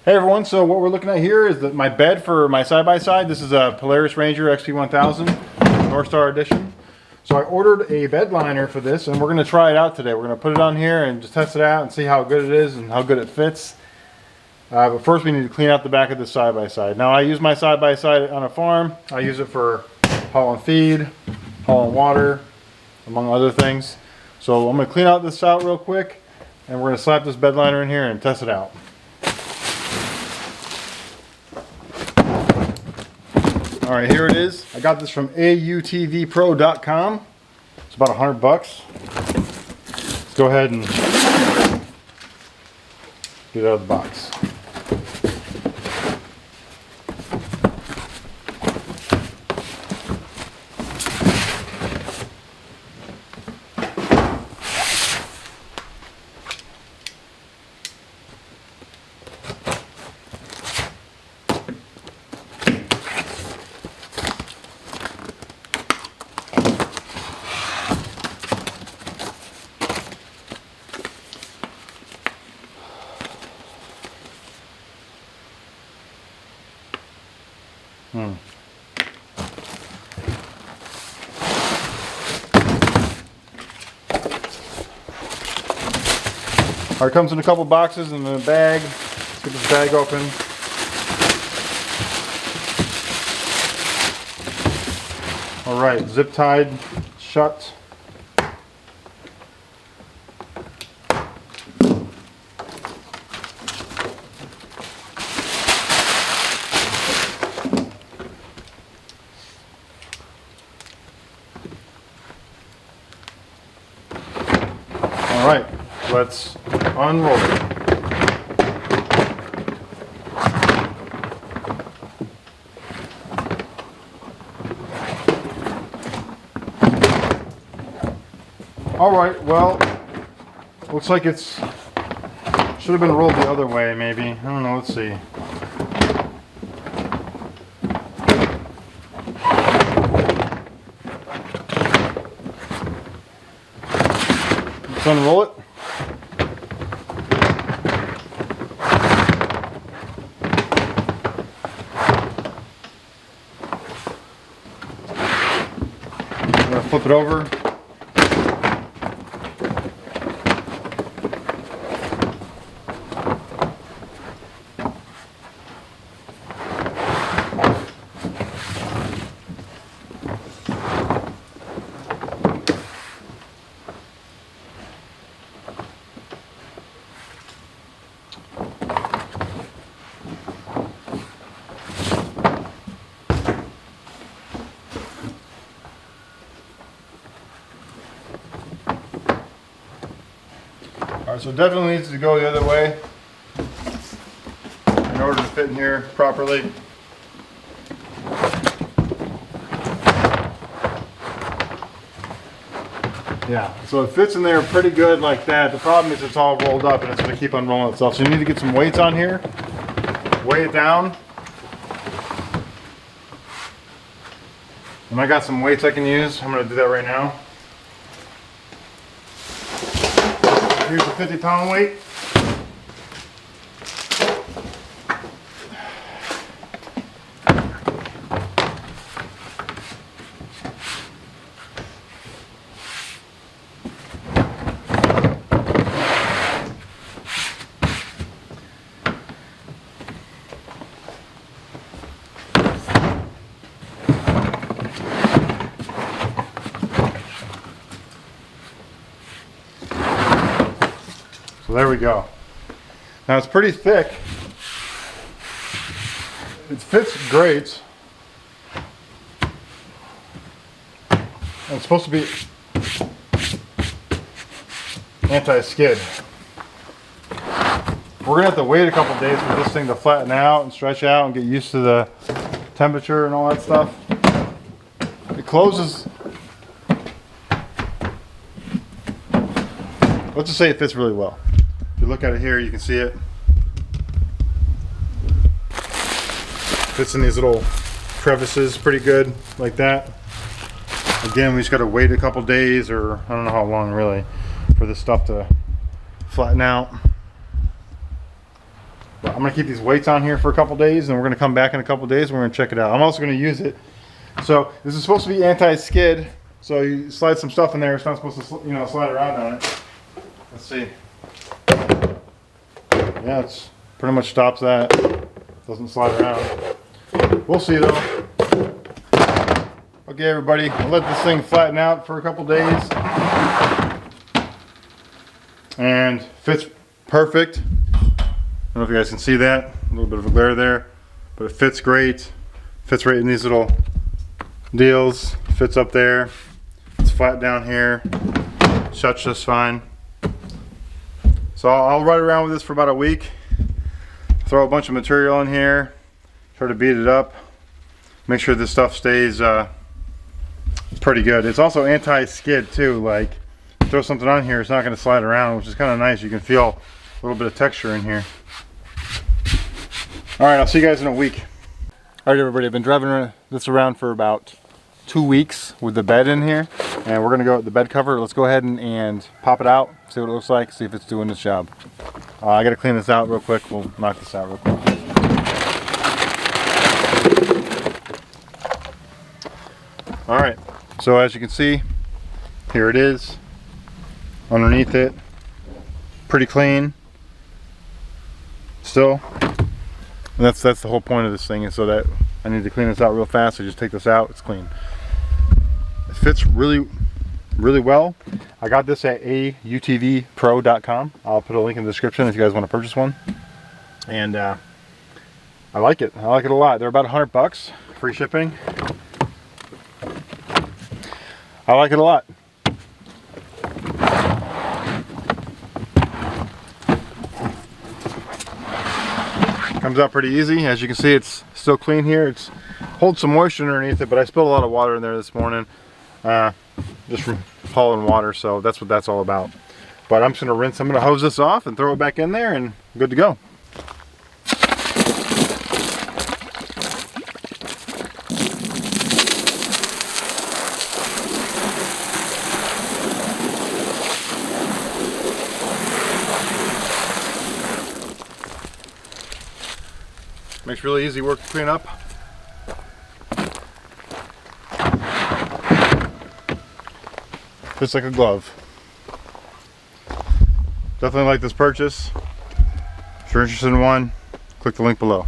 Hey everyone, so what we're looking at here is my bed for my side-by-side. This is a Polaris Ranger XP 1000 North Star Edition. So I ordered a bed liner for this and we're going to try it out today. We're going to put it on here and just test it out and see how good it is and how good it fits. But first we need to clean out the back of the side-by-side. Now I use my side-by-side on a farm. I use it for hauling feed, hauling water, among other things. So I'm going to clean out this out real quick and we're going to slap this bed liner in here and test it out. All right, here it is. I got this from A&UTVpro.com. It's about $100. Let's go ahead and get it out of the box. All right, it comes in a couple boxes and a bag. Let's get this bag open. All right, zip tied shut. All right, let's unroll it. All right, well, looks like it's should have been rolled the other way maybe. I don't know, let's see. Let's unroll it. I'm gonna flip it over. Alright, so it definitely needs to go the other way in order to fit in here properly. Yeah, so it fits in there pretty good like that. The problem is it's all rolled up and it's going to keep unrolling itself. So you need to get some weights on here, weigh it down. And I got some weights I can use. I'm going to do that right now. Here's the 50-pound weight. So there we go. Now it's pretty thick. It fits great. And it's supposed to be anti-skid. We're gonna have to wait a couple days for this thing to flatten out and stretch out and get used to the temperature and all that stuff. It closes. Let's just say it fits really well. If you look at it here, you can see it. Fits in these little crevices pretty good, like that. Again, we just got to wait a couple days, or I don't know how long really, for this stuff to flatten out. But I'm gonna keep these weights on here for a couple days, and we're gonna come back in a couple days and we're gonna check it out. I'm also gonna use it. So this is supposed to be anti-skid. So you slide some stuff in there. It's not supposed to, you know, slide around on it. Let's see. Yeah, it's pretty much stops that. Doesn't slide around. We'll see though. Okay, everybody, I'll let this thing flatten out for a couple days. And fits perfect. I don't know if you guys can see that. A little bit of a glare there, but it fits great. Fits right in these little deals. Fits up there. It's flat down here. Shuts just fine. So I'll ride around with this for about a week. Throw a bunch of material in here. Try to beat it up. Make sure this stuff stays pretty good. It's also anti-skid too. Like, throw something on here, it's not going to slide around, which is kind of nice. You can feel a little bit of texture in here. All right, I'll see you guys in a week. All right, everybody, I've been driving this around for about 2 weeks with the bed in here, and we're going to go with the bed cover. Let's go ahead and pop it out, see what it looks like, see if it's doing its job. I got to clean this out real quick. We'll knock this out real quick. All right, so as you can see, here it is. Underneath it, pretty clean still. And that's the whole point of this thing, is so that I need to clean this out real fast. So just take this out, it's clean. It fits really well. I got this at A&UTVpro.com. I'll put a link in the description if you guys want to purchase one. And I like it. I like it a lot. They're about $100, free shipping. I like it a lot. Comes out pretty easy. As you can see, it's still clean here. It's holds some moisture underneath it, but I spilled a lot of water in there this morning, just from hauling water. So that's what that's all about. But I'm just gonna rinse. I'm gonna hose this off and throw it back in there, and good to go. Makes really easy work to clean up. Fits like a glove. Definitely like this purchase. If you're interested in one, click the link below.